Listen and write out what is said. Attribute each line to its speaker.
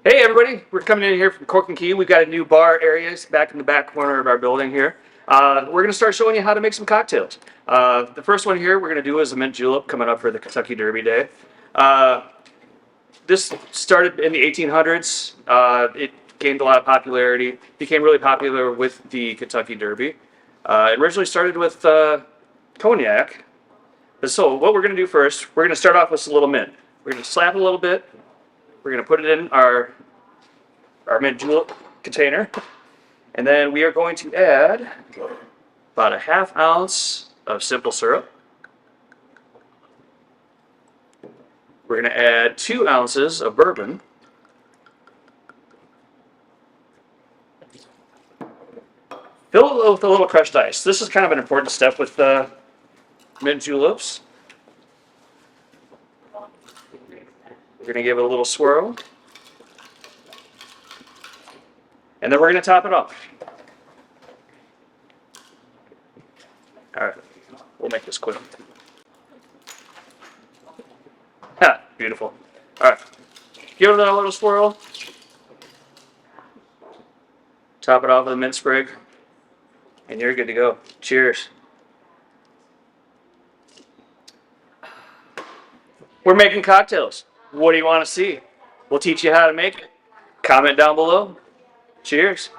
Speaker 1: Hey everybody, we're coming in here from Cork and Key. We've got a new bar area back in the back corner of our building here. We're going to start showing you how to make some cocktails. The first one here we're going to do is a mint julep coming up for the Kentucky Derby Day. Uh, this started in the 1800s. It gained a lot of popularity, became really popular with the Kentucky Derby. It originally started with cognac. So what we're going to do first, we're going to start off with a little mint. We're going to slap it a little bit. We're going to put it in our mint julep container. And then we are going to add about a ½ ounce of simple syrup. We're going to add 2 ounces of bourbon. Fill it with a little crushed ice. This is kind of an important step with mint juleps. We're going to give it a little swirl. And then we're going to top it off. All right, we'll make this quick. Ha, beautiful. All right, give it a little swirl. Top it off with a mint sprig. And you're good to go. Cheers. We're making cocktails. What do you want to see? We'll teach you how to make it. Comment down below. Cheers.